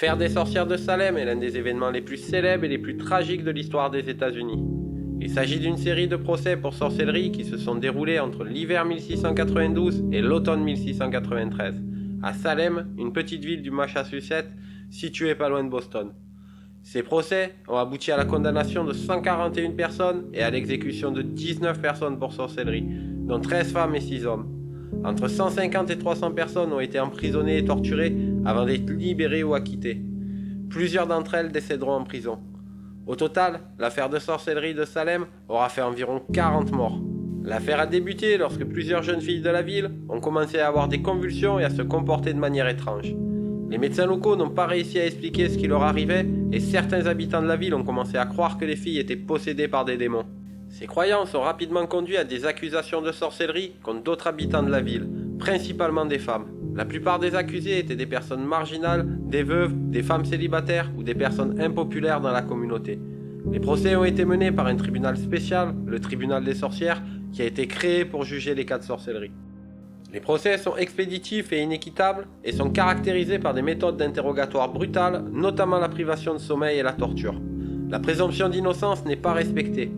L'affaire des sorcières de Salem est l'un des événements les plus célèbres et les plus tragiques de l'histoire des États-Unis. Il s'agit d'une série de procès pour sorcellerie qui se sont déroulés entre l'hiver 1692 et l'automne 1693, à Salem, une petite ville du Massachusetts située pas loin de Boston. Ces procès ont abouti à la condamnation de 141 personnes et à l'exécution de 19 personnes pour sorcellerie, dont 13 femmes et 6 hommes. Entre 150 et 300 personnes ont été emprisonnées et torturées avant d'être libérées ou acquittées. Plusieurs d'entre elles décéderont en prison. Au total, l'affaire de sorcellerie de Salem aura fait environ 40 morts. L'affaire a débuté lorsque plusieurs jeunes filles de la ville ont commencé à avoir des convulsions et à se comporter de manière étrange. Les médecins locaux n'ont pas réussi à expliquer ce qui leur arrivait et certains habitants de la ville ont commencé à croire que les filles étaient possédées par des démons. Ces croyances ont rapidement conduit à des accusations de sorcellerie contre d'autres habitants de la ville, principalement des femmes. La plupart des accusés étaient des personnes marginales, des veuves, des femmes célibataires ou des personnes impopulaires dans la communauté. Les procès ont été menés par un tribunal spécial, le tribunal des sorcières, qui a été créé pour juger les cas de sorcellerie. Les procès sont expéditifs et inéquitables et sont caractérisés par des méthodes d'interrogatoire brutales, notamment la privation de sommeil et la torture. La présomption d'innocence n'est pas respectée.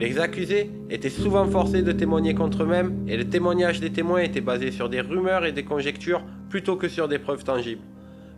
Les accusés étaient souvent forcés de témoigner contre eux-mêmes et le témoignage des témoins était basé sur des rumeurs et des conjectures plutôt que sur des preuves tangibles.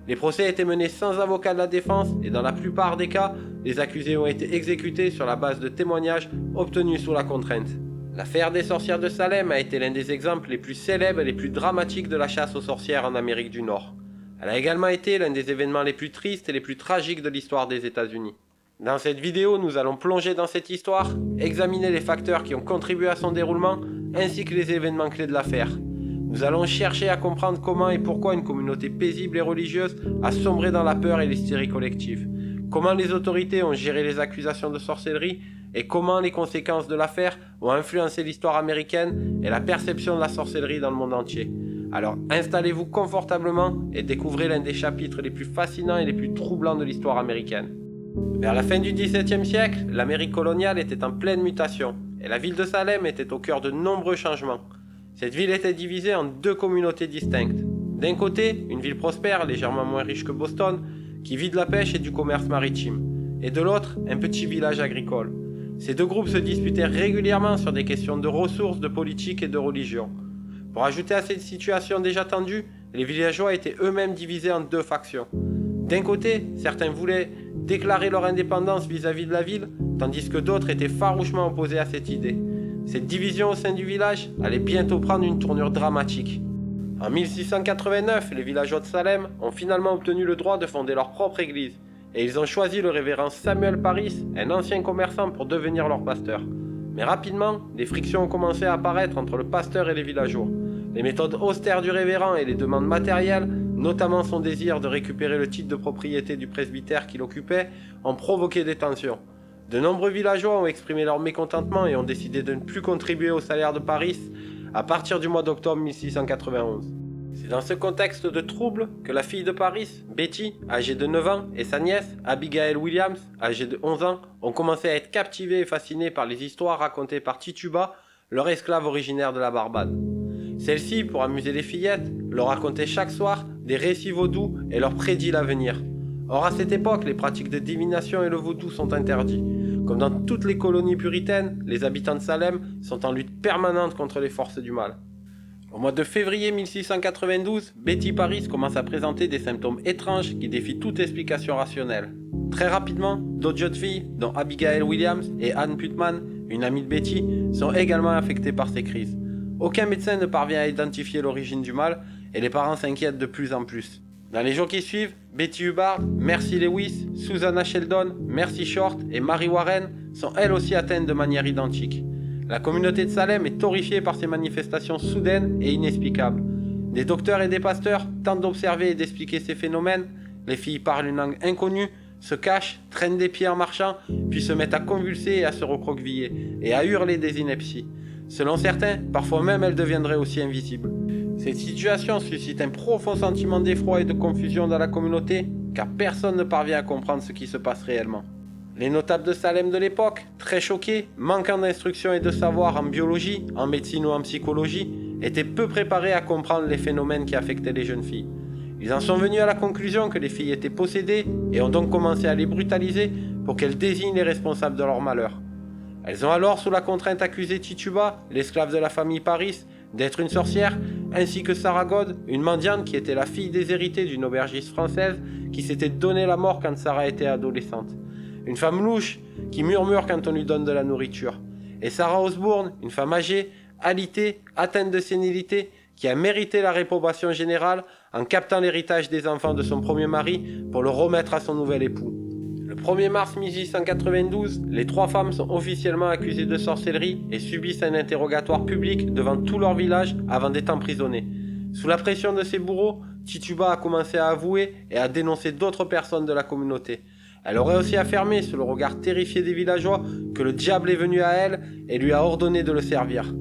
Les procès étaient menés sans avocat de la défense et dans la plupart des cas, les accusés ont été exécutés sur la base de témoignages obtenus sous la contrainte. L'affaire des sorcières de Salem a été l'un des exemples les plus célèbres et les plus dramatiques de la chasse aux sorcières en Amérique du Nord. Elle a également été l'un des événements les plus tristes et les plus tragiques de l'histoire des États-Unis. Dans cette vidéo, nous allons plonger dans cette histoire, examiner les facteurs qui ont contribué à son déroulement, ainsi que les événements clés de l'affaire. Nous allons chercher à comprendre comment et pourquoi une communauté paisible et religieuse a sombré dans la peur et l'hystérie collective, comment les autorités ont géré les accusations de sorcellerie, et comment les conséquences de l'affaire ont influencé l'histoire américaine et la perception de la sorcellerie dans le monde entier. Alors installez-vous confortablement et découvrez l'un des chapitres les plus fascinants et les plus troublants de l'histoire américaine. Vers la fin du XVIIe siècle, l'Amérique coloniale était en pleine mutation et la ville de Salem était au cœur de nombreux changements. Cette ville était divisée en deux communautés distinctes. D'un côté, une ville prospère, légèrement moins riche que Boston, qui vit de la pêche et du commerce maritime, et de l'autre, un petit village agricole. Ces deux groupes se disputaient régulièrement sur des questions de ressources, de politique et de religion. Pour ajouter à cette situation déjà tendue, les villageois étaient eux-mêmes divisés en deux factions. D'un côté, certains voulaient déclarer leur indépendance vis-à-vis de la ville, tandis que d'autres étaient farouchement opposés à cette idée. Cette division au sein du village allait bientôt prendre une tournure dramatique. En 1689, les villageois de Salem ont finalement obtenu le droit de fonder leur propre église, et ils ont choisi le révérend Samuel Parris, un ancien commerçant, pour devenir leur pasteur. Mais rapidement, des frictions ont commencé à apparaître entre le pasteur et les villageois. Les méthodes austères du révérend et les demandes matérielles, notamment son désir de récupérer le titre de propriété du presbytère qu'il occupait, ont provoqué des tensions. De nombreux villageois ont exprimé leur mécontentement et ont décidé de ne plus contribuer au salaire de Parris à partir du mois d'octobre 1691. C'est dans ce contexte de trouble que la fille de Parris, Betty, âgée de 9 ans, et sa nièce, Abigail Williams, âgée de 11 ans, ont commencé à être captivées et fascinées par les histoires racontées par Tituba, leur esclave originaire de la Barbade. Celle-ci, pour amuser les fillettes, leur racontait chaque soir des récits vaudous et leur prédit l'avenir. Or à cette époque, les pratiques de divination et le vaudou sont interdits. Comme dans toutes les colonies puritaines, les habitants de Salem sont en lutte permanente contre les forces du mal. Au mois de février 1692, Betty Parris commence à présenter des symptômes étranges qui défient toute explication rationnelle. Très rapidement, d'autres jeunes filles, dont Abigail Williams et Anne Putman, une amie de Betty, sont également affectées par ces crises. Aucun médecin ne parvient à identifier l'origine du mal et les parents s'inquiètent de plus en plus. Dans les jours qui suivent, Betty Hubbard, Mercy Lewis, Susanna Sheldon, Mercy Short et Mary Warren sont elles aussi atteintes de manière identique. La communauté de Salem est horrifiée par ces manifestations soudaines et inexplicables. Des docteurs et des pasteurs tentent d'observer et d'expliquer ces phénomènes. Les filles parlent une langue inconnue, se cachent, traînent des pieds en marchant, puis se mettent à convulser et à se recroqueviller, et à hurler des inepties. Selon certains, parfois même elles deviendraient aussi invisibles. Cette situation suscite un profond sentiment d'effroi et de confusion dans la communauté, car personne ne parvient à comprendre ce qui se passe réellement. Les notables de Salem de l'époque, très choqués, manquant d'instruction et de savoir en biologie, en médecine ou en psychologie, étaient peu préparés à comprendre les phénomènes qui affectaient les jeunes filles. Ils en sont venus à la conclusion que les filles étaient possédées et ont donc commencé à les brutaliser pour qu'elles désignent les responsables de leur malheur. Elles ont alors sous la contrainte accusé Tituba, l'esclave de la famille Paris, d'être une sorcière, ainsi que Sarah God, une mendiante qui était la fille déshéritée d'une aubergiste française qui s'était donné la mort quand Sarah était adolescente. Une femme louche qui murmure quand on lui donne de la nourriture. Et Sarah Osbourne, une femme âgée, alitée, atteinte de sénilité, qui a mérité la réprobation générale en captant l'héritage des enfants de son premier mari pour le remettre à son nouvel époux. Le 1er mars 1892, les 3 femmes sont officiellement accusées de sorcellerie et subissent un interrogatoire public devant tout leur village avant d'être emprisonnées. Sous la pression de ses bourreaux, Tituba a commencé à avouer et à dénoncer d'autres personnes de la communauté. Elle aurait aussi affirmé, sous le regard terrifié des villageois, que le diable est venu à elle et lui a ordonné de le servir.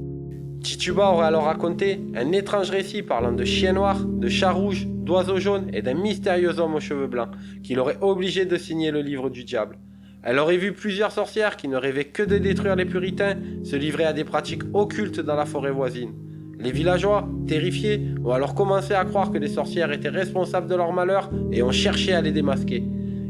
Tituba aurait alors raconté un étrange récit parlant de chiens noirs, de chats rouges, d'oiseaux jaunes et d'un mystérieux homme aux cheveux blancs qui l'aurait obligé de signer le livre du diable. Elle aurait vu plusieurs sorcières qui ne rêvaient que de détruire les puritains se livrer à des pratiques occultes dans la forêt voisine. Les villageois, terrifiés, ont alors commencé à croire que les sorcières étaient responsables de leur malheur et ont cherché à les démasquer.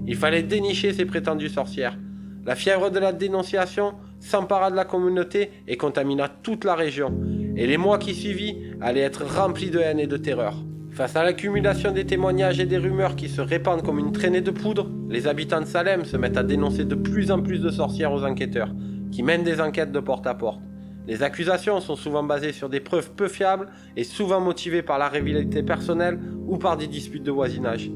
Il fallait dénicher ces prétendues sorcières. La fièvre de la dénonciation s'empara de la communauté et contamina toute la région, et les mois qui suivirent allaient être remplis de haine et de terreur. Face à l'accumulation des témoignages et des rumeurs qui se répandent comme une traînée de poudre, les habitants de Salem se mettent à dénoncer de plus en plus de sorcières aux enquêteurs, qui mènent des enquêtes de porte à porte. Les accusations sont souvent basées sur des preuves peu fiables et souvent motivées par la rivalité personnelle ou par des disputes de voisinage.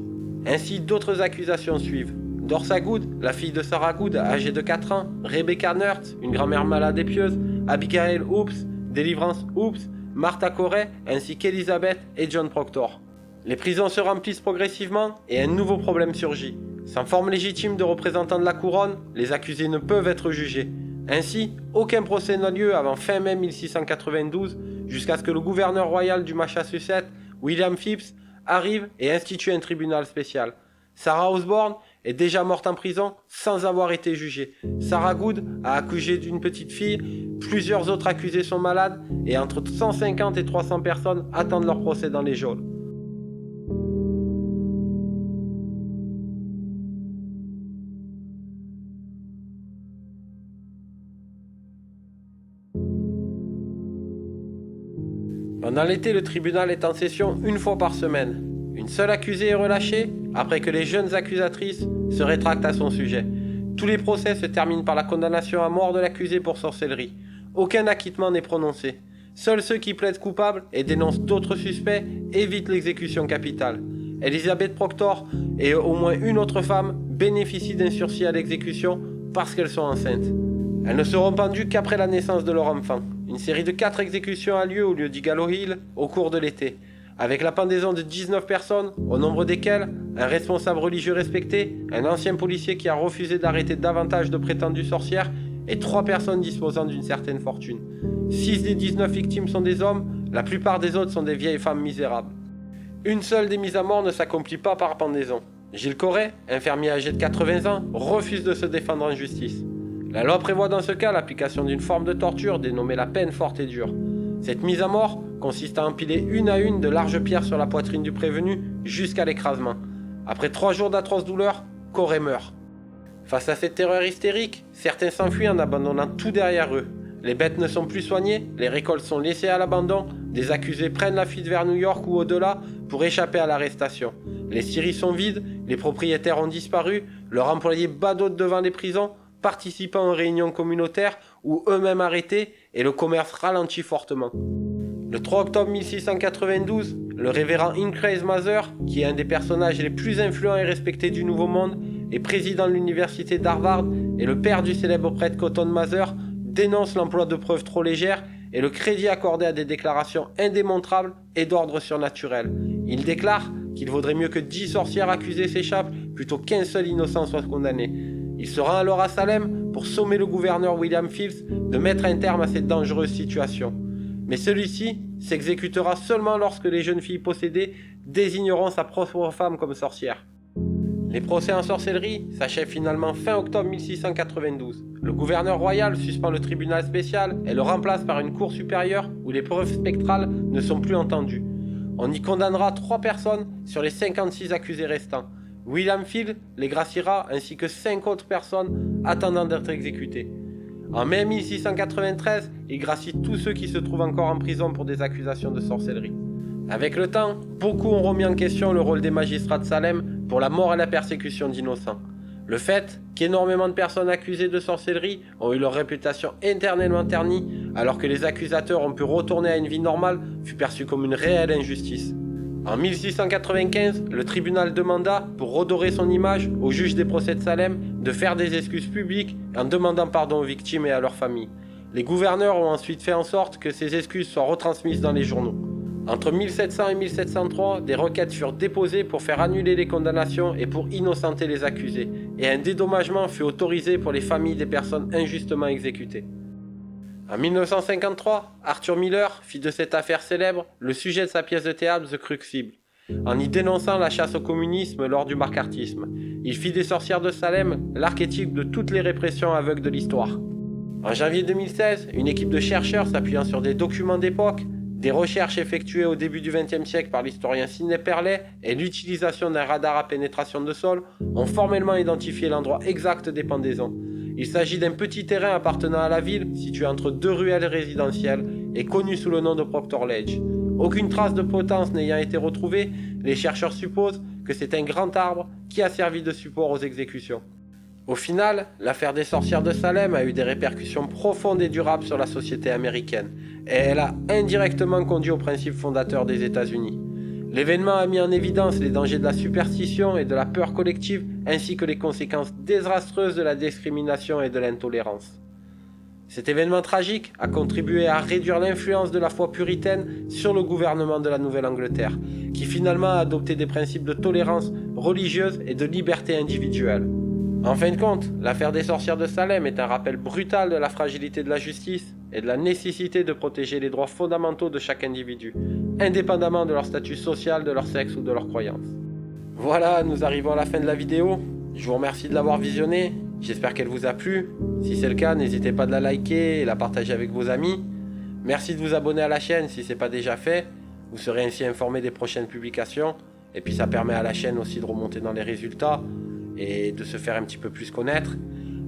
Ainsi, d'autres accusations suivent. Dorsa Good, la fille de Sarah Good, âgée de 4 ans, Rebecca Nertz, une grand-mère malade et pieuse, Abigail Hoops, Délivrance Hoops, Martha Corey, ainsi qu'Elizabeth et John Proctor. Les prisons se remplissent progressivement et un nouveau problème surgit. Sans forme légitime de représentant de la couronne, les accusés ne peuvent être jugés. Ainsi, aucun procès n'a lieu avant fin mai 1692, jusqu'à ce que le gouverneur royal du Massachusetts, William Phips, arrive et institue un tribunal spécial. Sarah Osbourne est déjà morte en prison sans avoir été jugée. Sarah Good a accusé d'une petite fille, plusieurs autres accusés sont malades et entre 150 et 300 personnes attendent leur procès dans les geôles. Pendant l'été, le tribunal est en session une fois par semaine. Une seule accusée est relâchée après que les jeunes accusatrices se rétractent à son sujet. Tous les procès se terminent par la condamnation à mort de l'accusé pour sorcellerie. Aucun acquittement n'est prononcé. Seuls ceux qui plaident coupables et dénoncent d'autres suspects évitent l'exécution capitale. Elizabeth Proctor et au moins une autre femme bénéficient d'un sursis à l'exécution parce qu'elles sont enceintes. Elles ne seront pendues qu'après la naissance de leur enfant. Une série de 4 exécutions a lieu au lieu d'Igallo Hill au cours de l'été, avec la pendaison de 19 personnes, au nombre desquelles un responsable religieux respecté, un ancien policier qui a refusé d'arrêter davantage de prétendues sorcières et 3 personnes disposant d'une certaine fortune. 6 des 19 victimes sont des hommes, la plupart des autres sont des vieilles femmes misérables. Une seule des mises à mort ne s'accomplit pas par pendaison. Gilles Corret, infirmier âgé de 80 ans, refuse de se défendre en justice. La loi prévoit dans ce cas l'application d'une forme de torture dénommée la peine forte et dure. Cette mise à mort consiste à empiler une à une de larges pierres sur la poitrine du prévenu jusqu'à l'écrasement. Après 3 jours d'atroces douleurs, Corret meurt. Face à cette terreur hystérique, certains s'enfuient en abandonnant tout derrière eux. Les bêtes ne sont plus soignées, les récoltes sont laissées à l'abandon, des accusés prennent la fuite vers New York ou au-delà pour échapper à l'arrestation. Les scieries sont vides, les propriétaires ont disparu, leurs employés badautent devant les prisons, participant aux réunions communautaires ou eux-mêmes arrêtés, et le commerce ralentit fortement. Le 3 octobre 1692, le révérend Increase Mather, qui est un des personnages les plus influents et respectés du Nouveau Monde, et président de l'université d'Harvard et le père du célèbre prêtre Cotton Mather, dénonce l'emploi de preuves trop légères et le crédit accordé à des déclarations indémontrables et d'ordre surnaturel. Il déclare qu'il vaudrait mieux que 10 sorcières accusées s'échappent plutôt qu'un seul innocent soit condamné. Il se rend alors à Salem pour sommer le gouverneur William Phips de mettre un terme à cette dangereuse situation. Mais celui-ci s'exécutera seulement lorsque les jeunes filles possédées désigneront sa propre femme comme sorcière. Les procès en sorcellerie s'achèvent finalement fin octobre 1692. Le gouverneur royal suspend le tribunal spécial et le remplace par une cour supérieure où les preuves spectrales ne sont plus entendues. On y condamnera 3 personnes sur les 56 accusés restants. William Field les graciera ainsi que 5 autres personnes attendant d'être exécutées. En mai 1693, il gracie tous ceux qui se trouvent encore en prison pour des accusations de sorcellerie. Avec le temps, beaucoup ont remis en question le rôle des magistrats de Salem pour la mort et la persécution d'innocents. Le fait qu'énormément de personnes accusées de sorcellerie ont eu leur réputation éternellement ternie alors que les accusateurs ont pu retourner à une vie normale fut perçu comme une réelle injustice. En 1695, le tribunal demanda, pour redorer son image, au juge des procès de Salem de faire des excuses publiques en demandant pardon aux victimes et à leurs familles. Les gouverneurs ont ensuite fait en sorte que ces excuses soient retransmises dans les journaux. Entre 1700 et 1703, des requêtes furent déposées pour faire annuler les condamnations et pour innocenter les accusés, et un dédommagement fut autorisé pour les familles des personnes injustement exécutées. En 1953, Arthur Miller fit de cette affaire célèbre le sujet de sa pièce de théâtre The Crucible, en y dénonçant la chasse au communisme lors du macartisme. Il fit des sorcières de Salem l'archétype de toutes les répressions aveugles de l'histoire. En janvier 2016, une équipe de chercheurs s'appuyant sur des documents d'époque, des recherches effectuées au début du XXe siècle par l'historien Sidney Perley et l'utilisation d'un radar à pénétration de sol ont formellement identifié l'endroit exact des pendaisons. Il s'agit d'un petit terrain appartenant à la ville, situé entre 2 ruelles résidentielles et connu sous le nom de Proctor Ledge. Aucune trace de potence n'ayant été retrouvée, les chercheurs supposent que c'est un grand arbre qui a servi de support aux exécutions. Au final, l'affaire des sorcières de Salem a eu des répercussions profondes et durables sur la société américaine, et elle a indirectement conduit aux principes fondateurs des États-Unis. L'événement a mis en évidence les dangers de la superstition et de la peur collective, ainsi que les conséquences désastreuses de la discrimination et de l'intolérance. Cet événement tragique a contribué à réduire l'influence de la foi puritaine sur le gouvernement de la Nouvelle-Angleterre, qui finalement a adopté des principes de tolérance religieuse et de liberté individuelle. En fin de compte, l'affaire des sorcières de Salem est un rappel brutal de la fragilité de la justice et de la nécessité de protéger les droits fondamentaux de chaque individu, indépendamment de leur statut social, de leur sexe ou de leur croyance. Voilà, nous arrivons à la fin de la vidéo. Je vous remercie de l'avoir visionnée. J'espère qu'elle vous a plu. Si c'est le cas, n'hésitez pas à la liker et la partager avec vos amis. Merci de vous abonner à la chaîne si ce n'est pas déjà fait. Vous serez ainsi informé des prochaines publications. Et puis ça permet à la chaîne aussi de remonter dans les résultats et de se faire un petit peu plus connaître.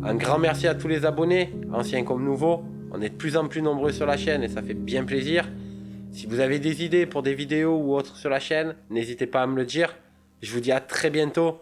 Un grand merci à tous les abonnés, anciens comme nouveaux. On est de plus en plus nombreux sur la chaîne et ça fait bien plaisir. Si vous avez des idées pour des vidéos ou autres sur la chaîne, n'hésitez pas à me le dire. Je vous dis à très bientôt